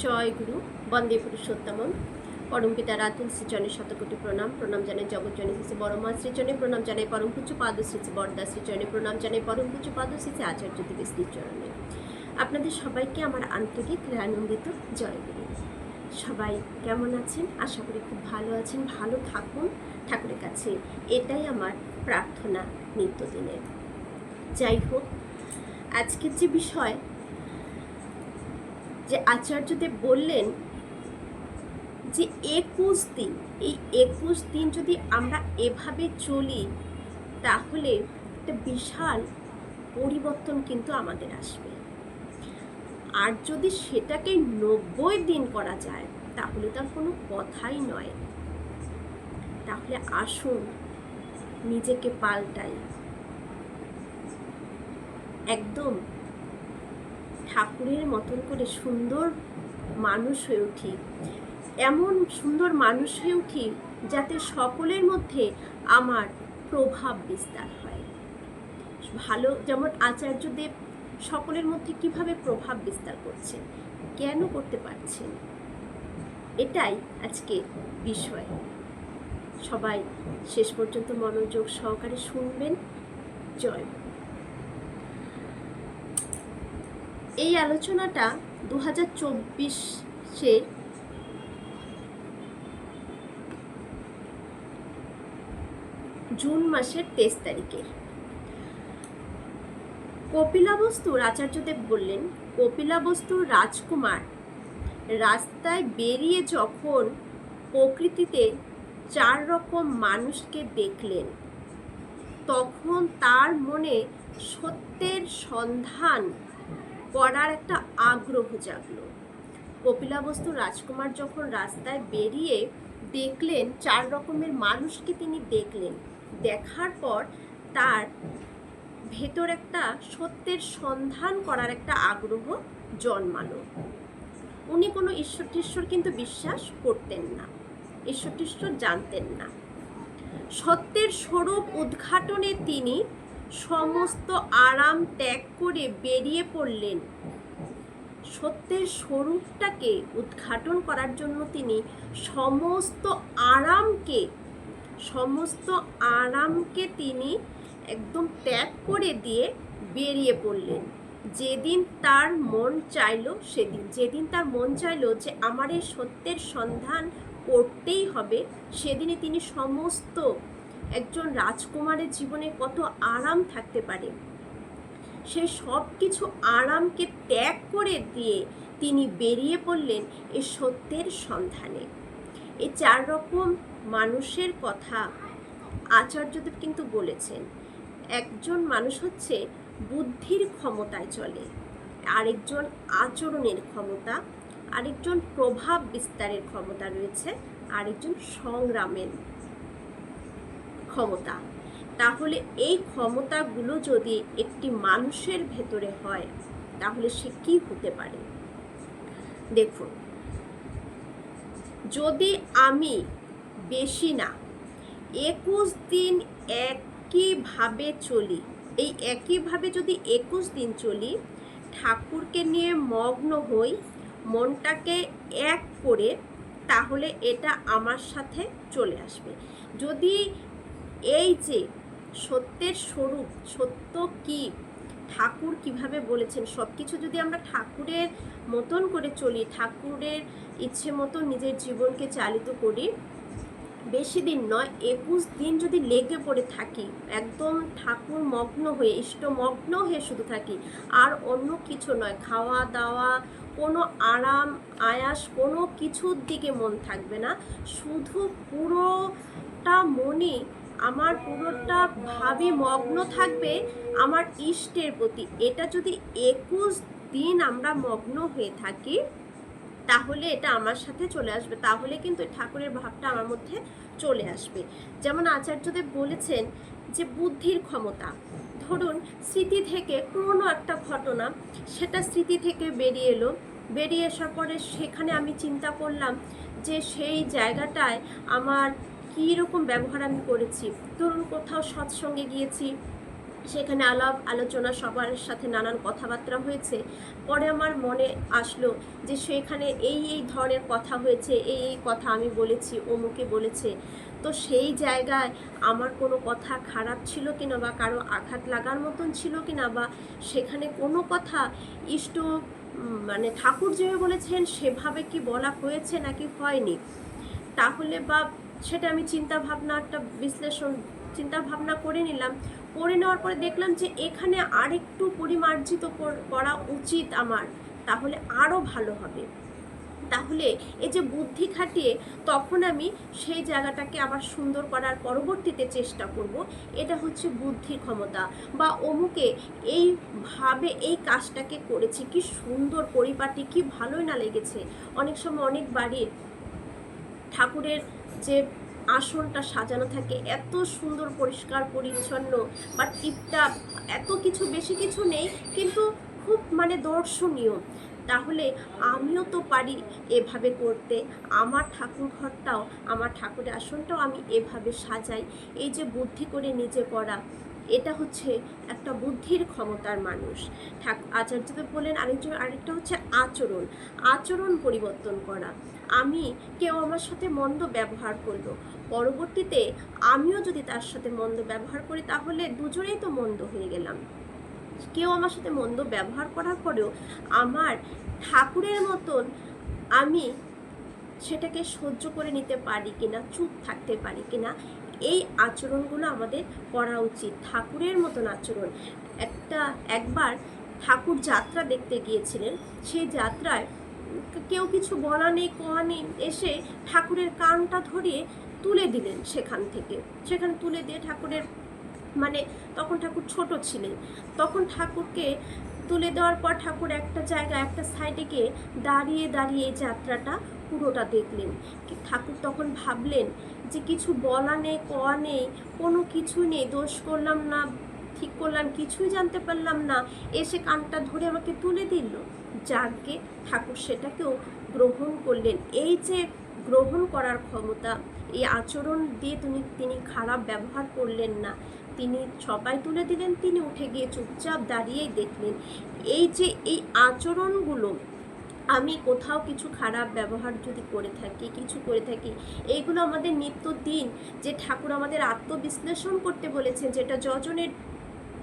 জয় গুরু, বন্দে পুরুষোত্তমম। পরম পিতা রাতুল শ্রীচরণে শতকোটি প্রণাম। প্রণাম জানাই জগৎজনী শ্রী বড় মা শ্রীচরণে প্রণাম জানাই পরম পূজ্য পাদ শ্রী বরদা শ্রীচরণে প্রণাম জানাই পরম পূজ্য পাদ শ্রী আচার্য দেবী শ্রীচরণে। আপনাদের সবাইকে আমার আন্তরিক আনন্দিত জয় গুরু। সবাই কেমন আছেন? আশা করি খুব ভালো আছেন। ভালো থাকুন, ঠাকুরের কাছে এটাই আমার প্রার্থনা নিত্যদিনের। যাই হোক, আজকের যে বিষয়, যে আচার্যদেব বললেন যে 21 দিন, এই 21 দিন যদি আমরা এভাবে চলি তাহলে একটা বিশাল পরিবর্তন কিন্তু আমাদের আসবে। আর যদি সেটাকে 90 দিন করা যায় তাহলে তার কোনো কথাই নয়। তাহলে আসুন নিজেকে পাল্টাই, একদম ঠাকুরের মতন করে সুন্দর মানুষ হয়ে উঠি, এমন সুন্দর মানুষ হয়ে উঠি যাতে সকলের মধ্যে আমার প্রভাব বিস্তার হয়। ভালো, যেমন আচার্যদেব সকলের মধ্যে কিভাবে প্রভাব বিস্তার করছেন, কেন করতে পারছেন, এটাই আজকে বিষয়। সবাই শেষ পর্যন্ত মনোযোগ সহকারে শুনবেন। জয়। এই আলোচনাটা 2024-এর জুন মাসের 23 তারিখের। কপিলাবস্তুর আচার্যদেব বললেন, কপিলাবস্তুর রাজকুমার রাস্তায় বেরিয়ে যখন প্রকৃতিতে 4 রকম মানুষকে দেখলেন তখন তার মনে সত্যের সন্ধান করার একটা আগ্রহ জাগলো। কপিলাবস্তু রাজকুমার যখন রাস্তায় বেরিয়ে দেখলেন 4 রকমের মানুষকে তিনি দেখলেন, দেখার পর তার ভেতর একটা সত্যের সন্ধান করার একটা আগ্রহ জন্মালো। উনি কোনো ঈশ্বর কিন্তু বিশ্বাস করতেন না, ঈশ্বর জানতেন না। সত্যের স্বরূপ উদ্ঘাটনে তিনি সমস্ত আরাম ত্যাগ করে বেরিয়ে পড়লেন। সত্যের স্বরূপটাকে উদ্ঘাটন করার জন্য তিনি সমস্ত আরামকে তিনি একদম ত্যাগ করে দিয়ে বেরিয়ে পড়লেন। যেদিন তার মন চাইলো যে আমার এই সত্যের সন্ধান করতেই হবে, সেদিনই তিনি সমস্ত, একজন রাজকুমারের জীবনে কত আরাম থাকতে পারে সে সব কিছু আরামকে ত্যাগ করে দিয়ে তিনি বেরিয়ে পড়লেন এই সত্যের সন্ধানে। এই 4 রকম মানুষের কথা আচার্যদেব কিন্তু বলেছেন। একজন মানুষ হচ্ছে বুদ্ধির ক্ষমতায় চলে, আরেকজন আচরণের ক্ষমতা, আরেকজন প্রভাব বিস্তারের ক্ষমতা রয়েছে, আরেকজন সংগ্রামের ক্ষমতা। তাহলে এই ক্ষমতাগুলো যদি একটি মানুষের ভেতরে হয় তাহলে সে কি হতে পারে? দেখুন, যদি আমি বেশি না 21 দিন একইভাবে চলি, এই একইভাবে যদি 21 দিন চলি, ঠাকুরকে নিয়ে মগ্ন হই, মনটাকে এক করে, তাহলে এটা আমার সাথে চলে আসবে। যদি এই যে সত্যের স্বরূপ, সত্য কি, ঠাকুর কিভাবে বলেছেন, সব কিছু যদি আমরা ঠাকুরের মতন করে চলি, ঠাকুরের ইচ্ছে মতো নিজের জীবনকে চালিত করি, বেশি দিন নয় 21 দিন যদি লেগে পড়ে থাকি, একদম ঠাকুর মগ্ন হয়ে, ইষ্টমগ্ন হয়ে শুধু থাকি, আর অন্য কিছু নয়, খাওয়া দাওয়া, কোনো আরাম আয়াস কোনো কিছুর দিকে মন থাকবে না, শুধু পুরোটা মনই আমার, পুরোটা ভাবে মগ্ন থাকবে আমার ইষ্টের প্রতি। এটা যদি 21 দিন আমরা মগ্ন হয়ে থাকি তাহলে এটা আমার সাথে চলে আসবে, তাহলে কিন্তু ঠাকুরের ভাবটা আমার মধ্যে চলে আসবে। যেমন আচার্যদেব বলেছেন যে বুদ্ধির ক্ষমতা, ধরুন স্মৃতি থেকে কোনো একটা ঘটনা, সেটা স্মৃতি থেকে বেরিয়ে এলো, বেরিয়ে আসার পরে সেখানে আমি চিন্তা করলাম যে সেই জায়গাটায় আমার কী রকম ব্যবহার আমি করেছি। ধরুন কোথাও সৎসঙ্গে গিয়েছি, সেখানে আলাপ আলোচনা সবার সাথে নানান কথাবার্তা হয়েছে। পরে আমার মনে আসলো যে সেখানে এই ধরনের কথা হয়েছে, এই কথা আমি বলেছি, অমুকে বলেছে। তো সেই জায়গায় আমার কোনো কথা খারাপ ছিল কিনা, বা কারো আঘাত লাগার মতন ছিল কিনা, বা সেখানে কোনো কথা ইষ্ট মানে ঠাকুর যেভাবে বলেছেন সেভাবে কি বলা হয়েছে নাকি হয়নি, তাহলে বা সেটা আমি চিন্তা ভাবনা করে নিলাম। করে নেওয়ার পরে দেখলাম যে এখানে আরেকটু পরিমার্জিত করা উচিত আমার, তাহলে আরও ভালো হবে। তাহলে এই যে বুদ্ধি খাটিয়ে তখন আমি সেই জায়গাটাকে আবার সুন্দর করার পরবর্তীতে চেষ্টা করব, এটা হচ্ছে বুদ্ধির ক্ষমতা। বা অমুকে এইভাবে এই কাজটাকে করেছি, কি সুন্দর পরিপাটি, কি ভালোই না লেগেছে। অনেক সময় অনেক বাড়ির ঠাকুরের যে আসনটা সাজানো থাকে এত সুন্দর পরিষ্কার পরিচ্ছন্ন বা টিপটাপ, এত কিছু বেশি কিছু নেই, কিন্তু খুব মানে দর্শনীয়। তাহলে আমিও তো পারি এভাবে করতে, আমার ঠাকুর ঘরটাও, আমার ঠাকুরের আসনটাও আমি এভাবে সাজাই। এই যে বুদ্ধি করে নিজে করা, এটা হচ্ছে একটা বুদ্ধির ক্ষমতার মানুষ। আচার্যদেব বলেন আরেকটা হচ্ছে আচরণ পরিবর্তন করা। আমি কেউ আমার সাথে মন্দ ব্যবহার করলো, পরবর্তীতে আমিও যদি তার সাথে মন্দ ব্যবহার করি, তাহলে দুজনেই তো মন্দ হয়ে গেলাম। কেউ আমার সাথে মন্দ ব্যবহার করার পরেও আমার ঠাকুরের মতন আমি সেটাকে সহ্য করে নিতে পারি কিনা, চুপ থাকতে পারি কিনা, এই আচরণগুলো আমাদের করা উচিত, ঠাকুরের মতন আচরণ। একবার ঠাকুর যাত্রা দেখতে গিয়েছিলেন, সেই যাত্রায় কেউ কিছু বলা নেই কোয়া নেই, এসে ঠাকুরের কানটা ধরিয়ে তুলে দিলেন। সেখানে তুলে দিয়ে ঠাকুরের মানে তখন ঠাকুর ছোট ছিলেন, তখন ঠাকুরকে তুলে দেওয়ার পর ঠাকুর একটা জায়গায় একটা সাইডে গিয়ে দাঁড়িয়ে দাঁড়িয়ে যাত্রাটা পুরোটা দেখলেন। ঠাকুর তখন ভাবলেন যে কিছু বলা নেই কোয়া নেই, কোনো কিছু নেই, দোষ করলাম না ঠিক করলাম কিছুই জানতে পারলাম না, এসে কানটা ধরে আমাকে তুলে দিল। যাকে ঠাকুর সেটাকেও গ্রহণ করলেন। এই যে গ্রহণ করার ক্ষমতা, এই আচরণ দিয়ে তিনি খারাপ ব্যবহার করলেন না, তিনি সবাই তুলে দিলেন, তিনি উঠে গিয়ে চুপচাপ দাঁড়িয়েই দেখলেন। এই যে এই আচরণগুলো, আমি কোথাও কিছু খারাপ ব্যবহার যদি করে থাকি, এইগুলো আমাদের নিত্যদিন যে ঠাকুর আমাদের আত্মবিশ্লেষণ করতে বলেছেন, যেটা যজনের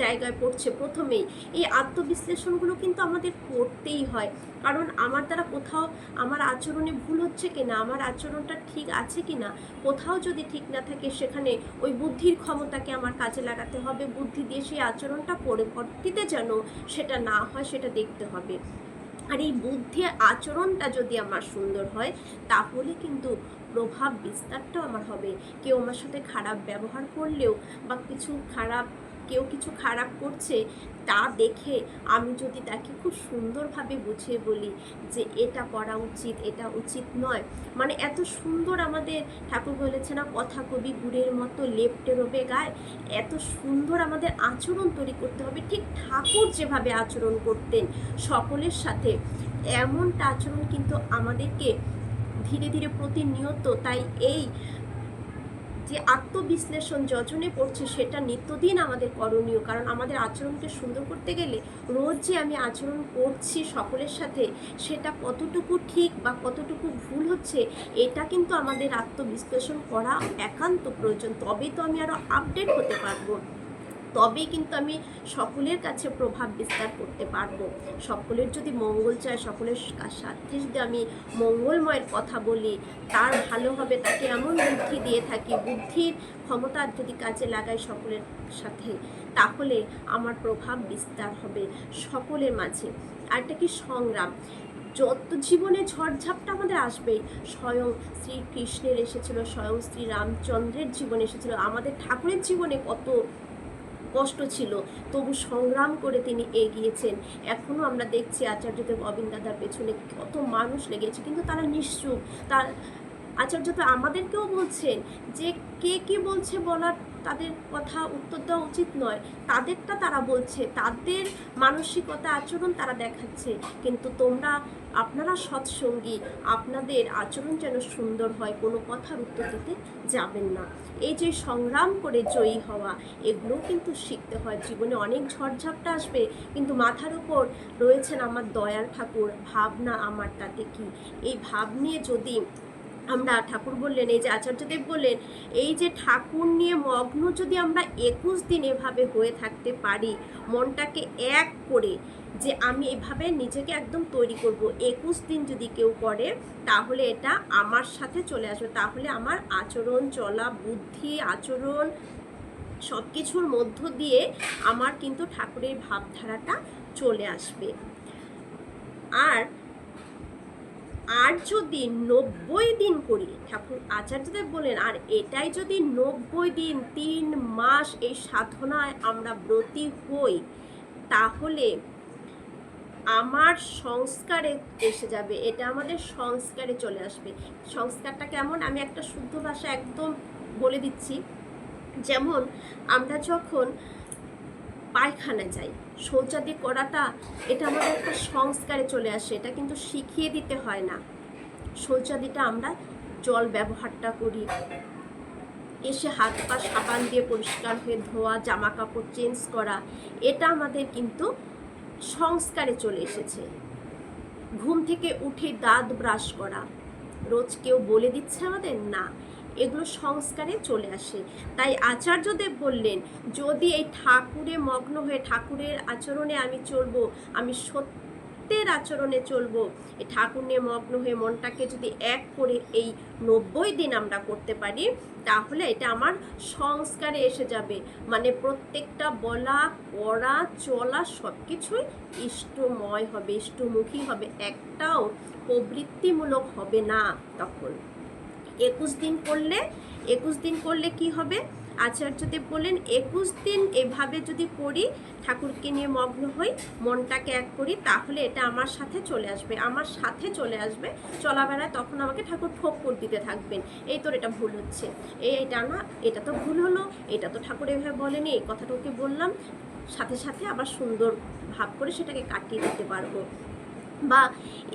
জায়গায় পড়ছে প্রথমেই, এই আত্মবিশ্লেষণগুলো কিন্তু আমাদের করতেই হয়। কারণ আমার দ্বারা কোথাও আমার আচরণে ভুল হচ্ছে কিনা, আমার আচরণটা ঠিক আছে কিনা, কোথাও যদি ঠিক না থাকে, সেখানে ওই বুদ্ধির ক্ষমতাকে আমার কাজে লাগাতে হবে। বুদ্ধি দিয়ে সেই আচরণটা পরবর্তীতে যেন সেটা না হয় সেটা দেখতে হবে। আর এই বুদ্ধি আচরণটা যদি আমার সুন্দর হয়, তাহলে কিন্তু প্রভাব বিস্তারটাও আমার হবে। কেউ আমার সাথে খারাপ ব্যবহার করলেও, বা কেউ কিছু খারাপ করছে, তা দেখে আমি যদি তাকে খুব সুন্দরভাবে বুঝিয়ে বলি যে এটা করা উচিত, এটা উচিত নয়। মানে এত সুন্দর আমাদের ঠাকুর বলেছে না, কথা কবি গুড়ের মতো লেপ্টে রবে গায়ে, এত সুন্দর আমাদের আচরণ তৈরি করতে হবে। ঠিক ঠাকুর যেভাবে আচরণ করতেন সকলের সাথে, এমনটা আচরণ কিন্তু আমাদেরকে ধীরে ধীরে প্রতিনিয়ত, তাই এই যে আত্মবিশ্লেষণ যজনে পড়ছে সেটা নিত্যদিন আমাদের করণীয়। কারণ আমাদের আচরণকে সুন্দর করতে গেলে রোজ যে আমি আচরণ করছি সকলের সাথে, সেটা কতটুকু ঠিক বা কতটুকু ভুল হচ্ছে, এটা কিন্তু আমাদের আত্মবিশ্লেষণ করা একান্ত প্রয়োজন। তবেই তো আমি আরও আপডেট হতে পারবো, তবেই কিন্তু আমি সকলের কাছে প্রভাব বিস্তার করতে পারবো। সকলের যদি মঙ্গল চায়, সকলের সাথে যদি আমি মঙ্গলময়ের কথা বলি, তার ভালো হবে, তাকে এমন বুদ্ধি দিয়ে থাকি, বুদ্ধির ক্ষমতা যদি কাজে লাগাই সকলের সাথে, তাহলে আমার প্রভাব বিস্তার হবে সকলের মাঝে। আর এটা কি সংগ্রাম, যত জীবনে ঝড়ঝাপটা আমাদের আসবেই। স্বয়ং শ্রীকৃষ্ণের এসেছিল, স্বয়ং শ্রী রামচন্দ্রের জীবনে এসেছিল, আমাদের ঠাকুরের জীবনে কত কষ্ট ছিল, তবু সংগ্রাম করে তিনি এগিয়েছেন। এখনও আমরা দেখছি আচার্যদেব অবিন্দাদার পেছনে কত মানুষ লেগেছে, কিন্তু তারা নিশ্চুপ। আচার্য তো আমাদেরকেও বলছেন যে কে কি বলছে বলার তাদের কথা উত্তর দেওয়া উচিত নয়, তাদেরটা তারা বলছে, তাদের মানসিকতা আচরণ তারা দেখাচ্ছে, কিন্তু আপনারা সৎসঙ্গী, আপনাদের আচরণ যেন সুন্দর হয়, কোনো কথার উত্তর দিতে যাবেন না। এই যে সংগ্রাম করে জয়ী হওয়া, এগুলোও কিন্তু শিখতে হয়। জীবনে অনেক ঝড়ঝাপটা আসবে, কিন্তু মাথার উপর রয়েছেন আমার দয়ার ঠাকুর, ভাবনা আমার তাতে কি, এই ভাব নিয়ে যদি আমরা, ঠাকুর বললেন, এই যে আচার্যদেব বললেন, এই যে ঠাকুর নিয়ে মগ্ন যদি আমরা 21 দিন এভাবে হয়ে থাকতে পারি, মনটাকে এক করে যে আমি এভাবে নিজেকে একদম তৈরি করব, 21 দিন যদি কেউ করে, তাহলে এটা আমার সাথে চলে আসবে। তাহলে আমার আচরণ, চলা, বুদ্ধি, আচরণ সব কিছুর মধ্য দিয়ে আমার কিন্তু ঠাকুরের ভাবধারাটা চলে আসবে। আর যদি 90 দিন করি, ঠাকুর আচার্যদেব বলেন, আর এটাই যদি 90 দিন 3 মাস এই সাধনায় আমরা ব্রতী হই, তাহলে আমার সংস্কারে এসে যাবে, এটা আমাদের সংস্কারে চলে আসবে। সংস্কারটা কেমন, আমি একটা শুদ্ধ ভাষা একদম বলে দিচ্ছি। যেমন আমরা যখন পায়খানায় যাই, শৌচাদি করাটা, এটা আমাদের একটা সংস্কারে চলে আসে, এটা কিন্তু শিখিয়ে দিতে হয় না। শৌচাদিটা আমরা জল ব্যবহারটা করি, এসে হাত পা সাবান দিয়ে পরিষ্কার হয়ে ধোয়া, জামা কাপড় চেঞ্জ করা, এটা আমাদের কিন্তু সংস্কারে চলে এসেছে। ঘুম থেকে উঠে দাঁত ব্রাশ করা রোজ কেউ বলে দিচ্ছে আমাদের না, এগুলো সংস্কারে চলে আসে। তাই আচার্যদেব বললেন, যদি এই ঠাকুরে মগ্ন হয়ে ঠাকুরের আচরণে আমি চলবো, আমি সত্যের আচরণে চলবো, এই ঠাকুর নিয়ে মগ্ন হয়ে মনটাকে যদি এক করে এই 90 দিন আমরা করতে পারি, তাহলে এটা আমার সংস্কারে এসে যাবে। মানে প্রত্যেকটা বলা, পড়া, চলা সব কিছুই ইষ্টময় হবে, ইষ্টমুখী হবে, একটাও প্রবৃত্তিমূলক হবে না। তখন 21 দিন করলে কি হবে, আচার্যদেব বলেন, 21 দিন এভাবে যদি করি, ঠাকুরকে নিয়ে মগ্ন হই, মনটাকে এক করি, তাহলে এটা আমার সাথে চলে আসবে, আমার সাথে চলে আসবে চলাবেলায়। তখন আমাকে ঠাকুর ঠোক্কর দিতে থাকবেন, এই তোর এটা ভুল হচ্ছে, এইটা না, এটা তো ভুল হলো, এটা তো ঠাকুর এভাবে বলেনি, এই কথাটা ওকে বললাম, সাথে সাথে আবার সুন্দর ভাব করে সেটাকে কাটিয়ে দিতে পারবো। বা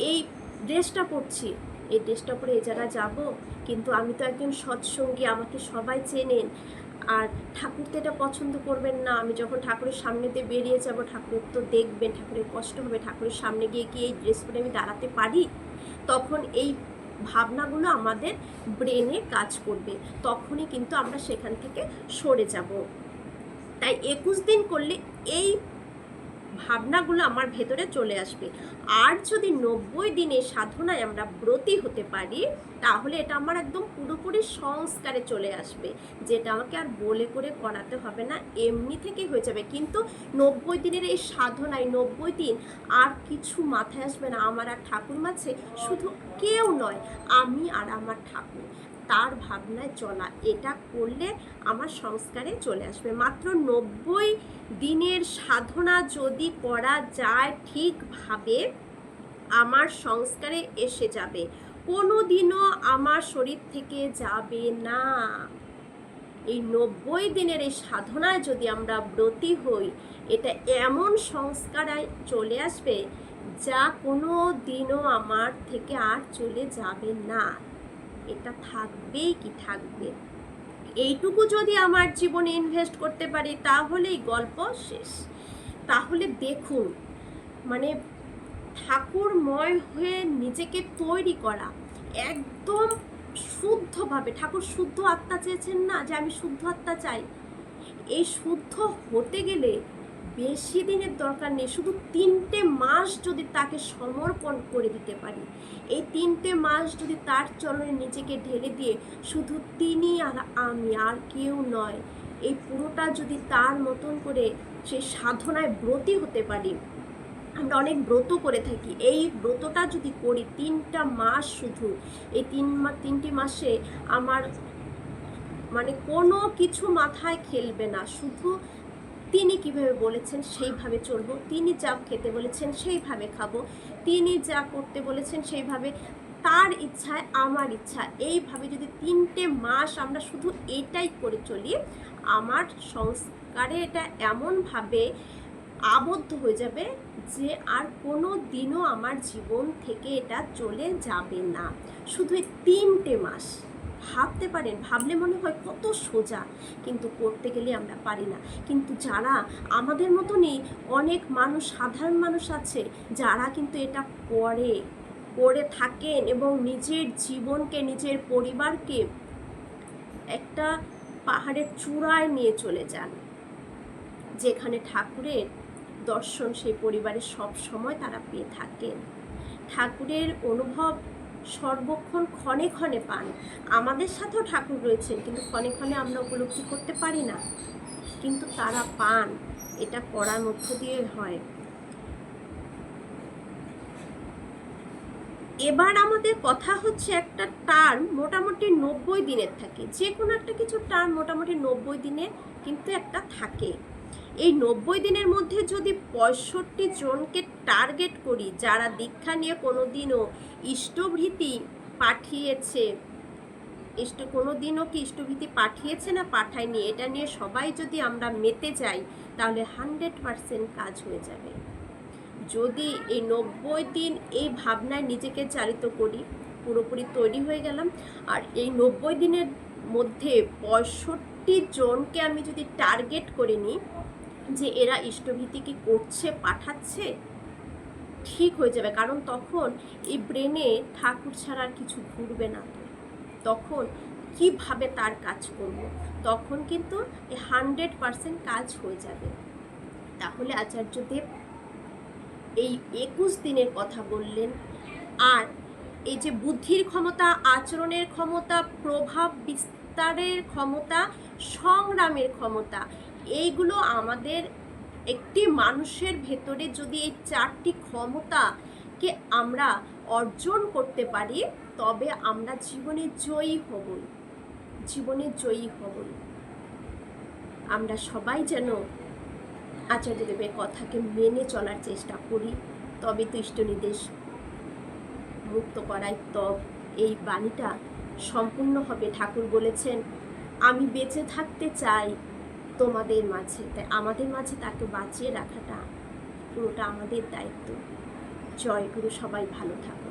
এই ড্রেসটা পরছি, এই ড্রেসটা পরে এই জায়গায় যাবো, কিন্তু আমি তো একজন সৎসঙ্গী, আমাকে সবাই চেনেন, আর ঠাকুর তো এটা পছন্দ করবেন না, আমি যখন ঠাকুরের সামনে দিয়ে বেরিয়ে যাব, ঠাকুর তো দেখবেন, ঠাকুরের কষ্ট হবে, ঠাকুরের সামনে গিয়ে কি এই ড্রেস পরে আমি দাঁড়াতে পারি? তখন এই ভাবনাগুলো আমাদের ব্রেনে কাজ করবে, তখনই কিন্তু আমরা সেখান থেকে সরে যাব। তাই 21 দিন করলে এই ভাবনাগুলো আমার ভেতরে চলে আসবে। আর যদি 90 দিনের সাধনায় আমরা ব্রতী হতে পারি, তাহলে এটা আমার একদম পুরোপুরি সংস্কারে চলে আসবে, যেটা আমাকে আর বলে করে করাতে হবে না, এমনি থেকেই হয়ে যাবে। কিন্তু 90 দিনের এই সাধনায় 90 দিন আর কিছু মাথায় আসবে না, আমার আর ঠাকুর মাঝে শুধু কেউ নয়, আমি আর আমার ঠাকুর, তার ভাবনায় চলা, এটা করলে আমার সংস্কারে চলে আসবে। মাত্র 90 দিনের সাধনা যদি করা যায় ঠিকভাবে, আমার সংস্কারে এসে যাবে, কোনো দিনও আমার শরীর থেকে যাবে না। এই 90 দিনের এই সাধনায় যদি আমরা ব্রতী হই, এটা এমন সংস্কারায় চলে আসবে, যা কোনো দিনও আমার থেকে আর চলে যাবে না, এটা থাকবেই কি থাকবে। এইটুকু যদি আমার জীবনে ইনভেস্ট করতে পারি, তাহলেই গল্প শেষ। তাহলে দেখুন, মানে ঠাকুরময় হয়ে নিজেকে তৈরি করা, একদম শুদ্ধভাবে, ঠাকুর শুদ্ধ আত্মা চেয়েছেন না, যে আমি শুদ্ধ আত্মা চাই, এই শুদ্ধ হতে গেলে বেশি দিনের দরকার নেই, শুধু 3টে মাস যদি তাকে সমর্পণ করে দিতে পারি, এই 3টে মাস যদি তার চরণে নিজেকে ঢেলে দিয়ে শুধু তিনি আর আমি, আর কেউ নয়, এই পুরোটা যদি তার মতন করে সেই সাধনায় ব্রতী হতে পারি, আমরা অনেক ব্রত করে থাকি, এই ব্রতটা যদি করি 3টা মাস, শুধু এই 3টি মাসে আমার মানে কোনো কিছু মাথায় খেলবে না, শুধু তিনি কিভাবে বলেছেন সেইভাবে চলবো, তিনি যা খেতে বলেছেন সেইভাবে খাবো, তিনি যা করতে বলেছেন সেইভাবে তার ইচ্ছায় আমার ইচ্ছা, এইভাবে যদি 3টে মাস আমরা শুধু এটাই করে চলি, আমার সংস্কারে এটা এমনভাবে আবদ্ধ হয়ে যাবে যে আর কোনো দিনও আমার জীবন থেকে এটা চলে যাবে না। শুধু এই 3টে মাস। ভাবতে পারেন, ভাবলে মনে হয় কত সোজা, কিন্তু করতে গেলে আমরা পারি না। কিন্তু যারা আমাদের মতনই অনেক মানুষ, সাধারণ মানুষ আছে যারা কিন্তু এটা করে থাকেন এবং নিজের জীবনকে, নিজের পরিবারকে একটা পাহাড়ের চূড়ায় নিয়ে চলে যান, যেখানে ঠাকুরের দর্শন সেই পরিবারের সব সময় তারা পেয়ে থাকেন। ঠাকুরের অনুভব সর্বক্ষণ ক্ষণে ক্ষণে পান। আমাদের সাথেও ঠাকুর রয়েছেন, কিন্তু ক্ষণে ক্ষণে আমরা উপলব্ধি করতে পারি না, কিন্তু তারা পান। এটা করার মধ্য দিয়ে হয়। এবার আমাদের কথা হচ্ছে, একটা টার্ম মোটামুটি 90 দিনের থাকে। যে কোনো একটা কিছু টার্ম মোটামুটি 90 দিনের কিন্তু একটা থাকে। এই 90 দিনের মধ্যে যদি 65 জনকে টার্গেট করি যারা দীক্ষা নিয়ে কোনোদিনও ইষ্টভৃতি পাঠিয়েছে, কোনোদিনও কি ইষ্টভৃতি পাঠিয়েছে না পাঠায়নি, এটা নিয়ে সবাই যদি আমরা মেতে যাই, তাহলে 100% কাজ হয়ে যাবে। যদি এই 90 দিন এই ভাবনায় নিজেকে চালিত করি, পুরোপুরি তৈরি হয়ে গেলাম, আর এই 90 দিনের মধ্যে 65 জনকে আমি যদি টার্গেট করে নিই যে এরা ইষ্টভীতি কি করছে, পাঠাচ্ছে, ঠিক হয়ে যাবে। কারণ তখন এই ব্রেনে ঠাকুর ছাড়া আর কিছু ঘুরবে না। তখন কিভাবে তার কাজ করব, তখন কিন্তু 100% কাজ হয়ে যাবে। তাহলে আচার্যদেব এই 21 দিনের কথা বললেন। আর এই যে বুদ্ধির ক্ষমতা, আচরণের ক্ষমতা, প্রভাব বিস্তারের ক্ষমতা, সংগ্রামের ক্ষমতা, এইগুলো আমাদের একটি মানুষের ভেতরে যদি এই 4টি ক্ষমতাকে আমরা অর্জন করতে পারি, তবে আমরা জীবনে জয়ী হবই, জীবনে জয়ী হবই। আমরা সবাই যেন আচার্যদেবের কথাকে মেনে চলার চেষ্টা করি, তবে তো ইষ্টনির্দেশ মুক্ত করাই তব এই বাণীটা সম্পূর্ণ হবে। ঠাকুর বলেছেন, আমি বেঁচে থাকতে চাই তোমাদের মাঝে, তাই আমাদের মাঝে তাকে বাঁচিয়ে রাখাটা পুরোটা আমাদের দায়িত্ব। জয় গুরু, সবাই ভালো থাকুন।